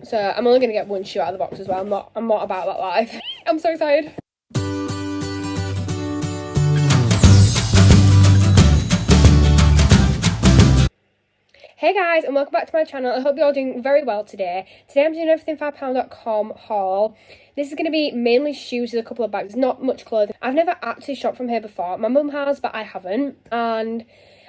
So I'm only going to get one shoe out of the box as well. I'm not about that life. I'm so excited. Hey guys, and welcome back to my channel. I hope you're all doing very well today. Today I'm doing everything £5.com haul. This is going to be mainly shoes with a couple of bags, not much clothing. I've never actually shopped from here before. My mum has, but I haven't. And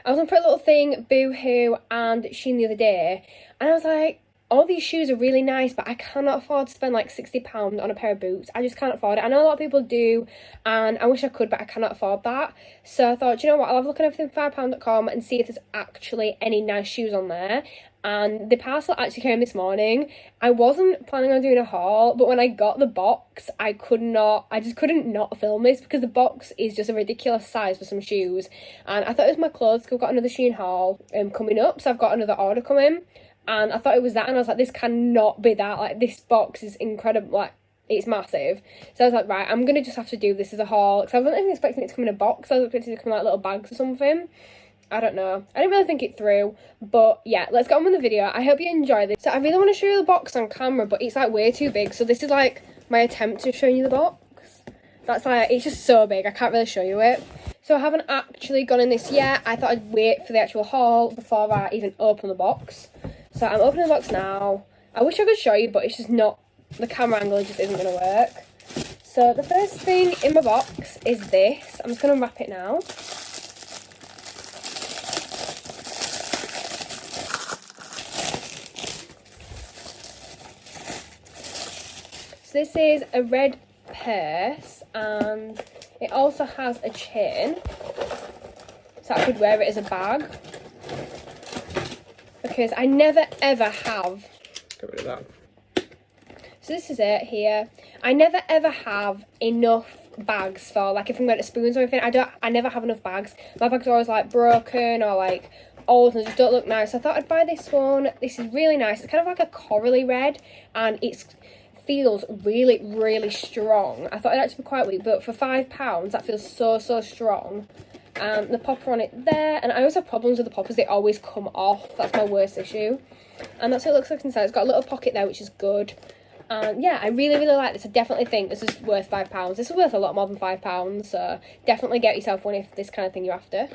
I was on Pretty Little Thing, Boohoo and Shein the other day, and I was like, all these shoes are really nice, but I cannot afford to spend like £60 on a pair of boots. I just can't afford it. I know a lot of people do, and I wish I could, but I cannot afford that. So I thought, you know what, I'll have a look at everything £5.com and see if there's actually any nice shoes on there. And the parcel actually came this morning. I wasn't planning on doing a haul, but when I got the box, I just couldn't not film this because the box is just a ridiculous size for some shoes. And I thought it was my clothes because I've got another Shein haul coming up, so I've got another order coming. And I thought it was that, and I was like, this cannot be that. Like, this box is incredible. Like, it's massive. So I was like, right, I'm going to just have to do this as a haul. Because I wasn't even expecting it to come in a box. I was expecting it to come in, like, little bags or something. I don't know. I didn't really think it through. But, yeah, let's get on with the video. I hope you enjoy this. So I really want to show you the box on camera, but it's, like, way too big. So this is, like, my attempt to show you the box. That's, like, it's just so big. I can't really show you it. So I haven't actually gone in this yet. I thought I'd wait for the actual haul before I even open the box. So I'm opening the box now. I wish I could show you, but it's just not, the camera angle just isn't going to work. So the first thing in my box is this. I'm just going to unwrap it now. So this is a red purse, and it also has a chain, so I could wear it as a bag. Because I never ever have. Get rid of that. So this is it here. I never ever have enough bags for, like, if I'm going to spoons or anything. I never have enough bags. My bags are always like broken or like old and just don't look nice. So I thought I'd buy this one. This is really nice. It's kind of like a corally red, and it feels really, really strong. I thought it'd actually be quite weak, but for £5 that feels so strong. And the popper on it there, and I always have problems with the poppers, they always come off. That's my worst issue. And that's what it looks like inside. It's got a little pocket there, which is good. And yeah, I really like this. I definitely think this is worth £5. This is worth a lot more than £5, so definitely get yourself one if this kind of thing you're after.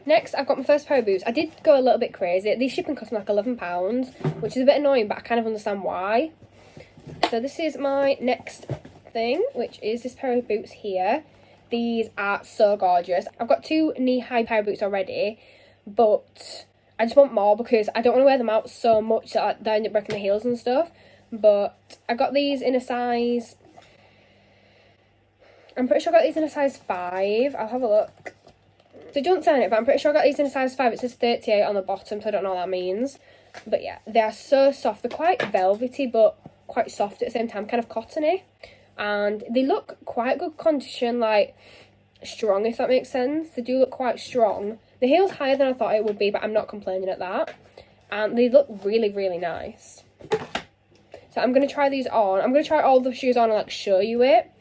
Next, I've got my first pair of boots. I did go a little bit crazy. These shipping cost me like £11, which is a bit annoying, but I kind of understand why. So this is my next thing, which is this pair of boots here. These are so gorgeous. I've got two knee-high pair of boots already, but I just want more because I don't want to wear them out so much that I end up breaking the heels and stuff. But I got these in a size, I'm pretty sure I got these in a size 5. I'll have a look. So don't say it, but I'm pretty sure I got these in a size 5. It says 38 on the bottom, so I don't know what that means. But yeah, they are so soft. They're quite velvety, but quite soft at the same time, kind of cottony. And they look quite good condition, like strong, if that makes sense. They do look quite strong. The heel's higher than I thought it would be, but I'm not complaining at that. And they look really nice. So I'm going to try these on. I'm going to try all the shoes on and like show you it.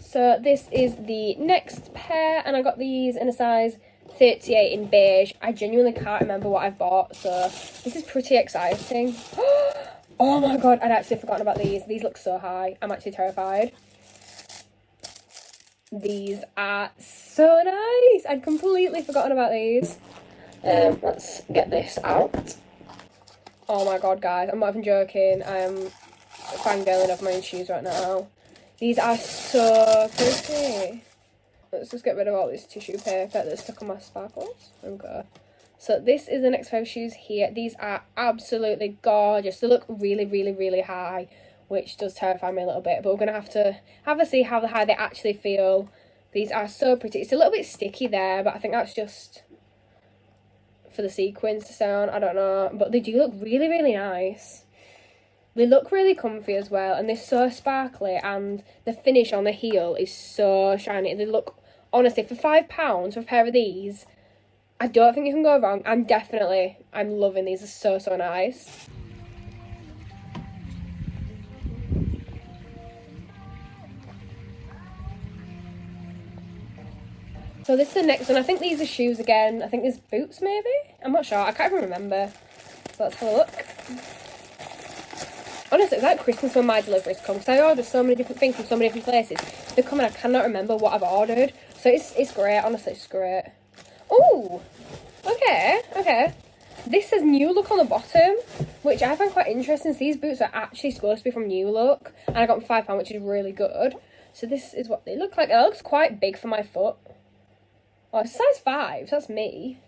So this is the next pair, and I got these in a size 38 in beige. I genuinely can't remember what I've bought, so this is pretty exciting. Oh my god, I'd actually forgotten about these. These look so high. I'm actually terrified. These are so nice. I'd completely forgotten about these. Let's get this out. Oh my god, guys, I'm not even joking. I am fangirling over my own shoes right now. These are so pretty. Let's just get rid of all this tissue paper that's stuck on my sparkles. Okay. So this is the next pair of shoes here. These are absolutely gorgeous. They look really high, which does terrify me a little bit. But we're going to have a see how high they actually feel. These are so pretty. It's a little bit sticky there, but I think that's just for the sequins to sound. I don't know. But they do look really nice. They look really comfy as well, and they're so sparkly, and the finish on the heel is so shiny. They look, honestly, for £5 for a pair of these, I don't think you can go wrong. I'm loving these. They're so nice. So this is the next one. I think these are shoes again. I think there's boots maybe? I'm not sure. I can't even remember. So let's have a look. Honestly, it's like Christmas when my deliveries come, because I order so many different things from so many different places. They're coming, I cannot remember what I've ordered. So it's great, honestly, it's great. Oh, okay. This says New Look on the bottom, which I find quite interesting. So these boots are actually supposed to be from New Look, and I got them £5, which is really good. So this is what they look like. It looks quite big for my foot. Oh, it's size 5, so that's me.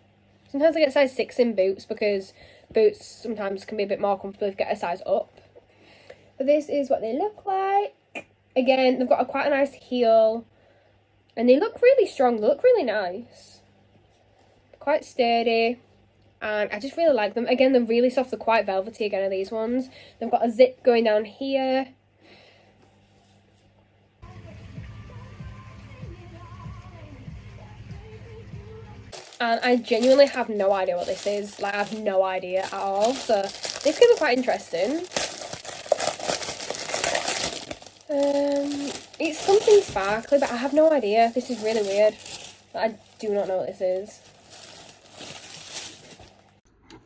Sometimes I get size 6 in boots, because boots sometimes can be a bit more comfortable if you get a size up. But this is what they look like. Again, they've got quite a nice heel. And they look really strong. They look really nice. Quite sturdy. And I just really like them. Again, they're really soft. They're quite velvety again, are these ones. They've got a zip going down here. And I genuinely have no idea what this is. Like, I have no idea at all. So, this could be quite interesting. It's something sparkly, but I have no idea. This is really weird. I do not know what this is.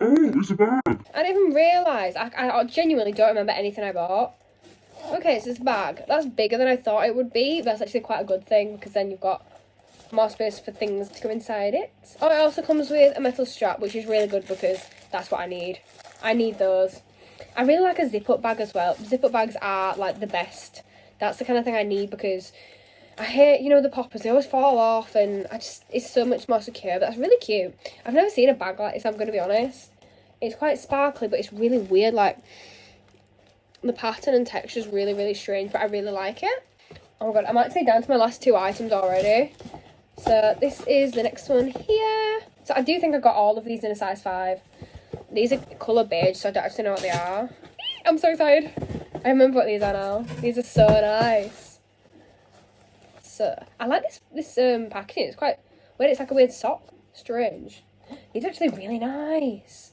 Oh, it's a bag. I didn't even realise. I genuinely don't remember anything I bought. Okay, so this bag. That's bigger than I thought it would be. That's actually quite a good thing, because then you've got more space for things to go inside it. Oh, it also comes with a metal strap, which is really good, because that's what I need. I need those. I really like a zip-up bag as well. Zip-up bags are, like, the best. That's the kind of thing I need, because I hate, the poppers. They always fall off, and it's so much more secure. But that's really cute. I've never seen a bag like this, I'm going to be honest. It's quite sparkly, but it's really weird. Like, the pattern and texture is really, really strange, but I really like it. Oh my god, I'm actually down to my last 2 items already. So this is the next one here. So I do think I got all of these in a size 5. These are colour beige, so I don't actually know what they are. I'm so excited. I remember what these are now. These are so nice. So I like this packaging. It's quite weird. It's like a weird sock. Strange. These are actually really nice.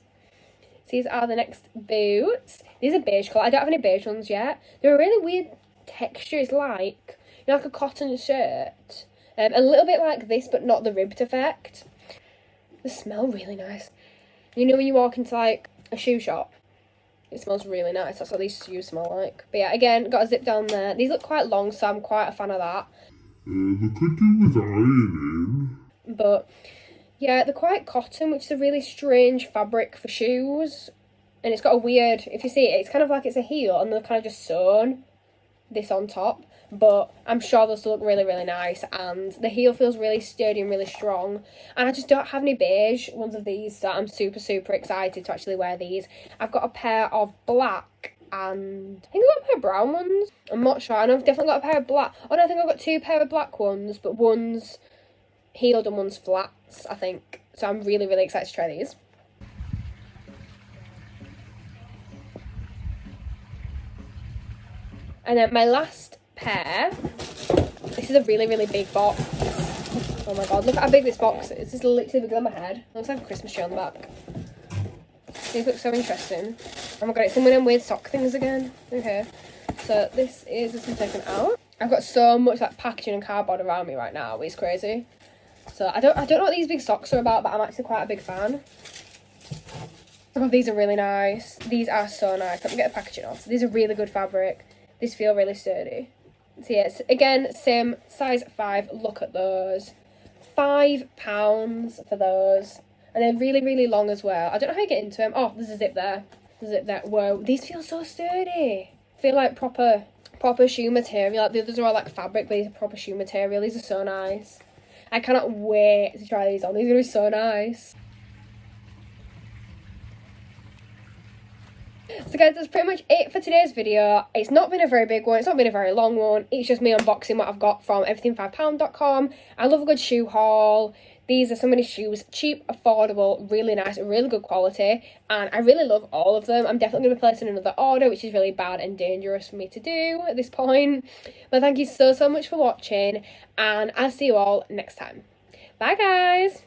So these are the next boots. These are beige colour. I don't have any beige ones yet. They're a really weird texture. It's like, like a cotton shirt. A little bit like this, but not the ribbed effect. They smell really nice. You know when you walk into like a shoe shop, it smells really nice. That's what these shoes smell like. But yeah, again, got a zip down there. These look quite long, so I'm quite a fan of that. They could do with ironing. But yeah, they're quite cotton, which is a really strange fabric for shoes. And it's got a weird, if you see it, it's kind of like it's a heel, and they've kind of just sewn this on top. But I'm sure they'll still look really, really nice, and the heel feels really sturdy and really strong. And I just don't have any beige ones of these, so I'm super, super excited to actually wear these. I've got a pair of black, and I think I've got a pair of brown ones. I'm not sure. I know I've definitely got a pair of black. Oh no, I think I've got 2 pair of black ones, but one's heeled and one's flats, I think. So I'm really, really excited to try these. And then my last pair, this is a really, really big box. Oh my god, look at how big this box is. This is literally bigger than my head. It looks like a Christmas tree on the back. These look so interesting. Oh my god, it's in one of them weird sock things again. Okay, so this one taken out. I've got so much like packaging and cardboard around me right now. It's crazy. So I don't know what these big socks are about, but I'm actually quite a big fan. Oh, these are really nice. These are so nice. Let me get the packaging off. So these are really good fabric. These feel really sturdy. So yes, again, same size 5. Look at those. £5 for those. And they're really, really long as well. I don't know how you get into them. Oh, there's a zip there. There's a zip there. Whoa, these feel so sturdy. Feel like proper shoe material. Like the others are all like fabric, but these are proper shoe material. These are so nice. I cannot wait to try these on. These are going to be so nice. So guys, that's pretty much it for today's video. It's not been a very big one. It's not been a very long one. It's just me unboxing what I've got from everything5pound.com. I love a good shoe haul. These are so many shoes. Cheap, affordable, really nice, really good quality. And I really love all of them. I'm definitely going to be placing another order, which is really bad and dangerous for me to do at this point. But thank you so, so much for watching. And I'll see you all next time. Bye, guys.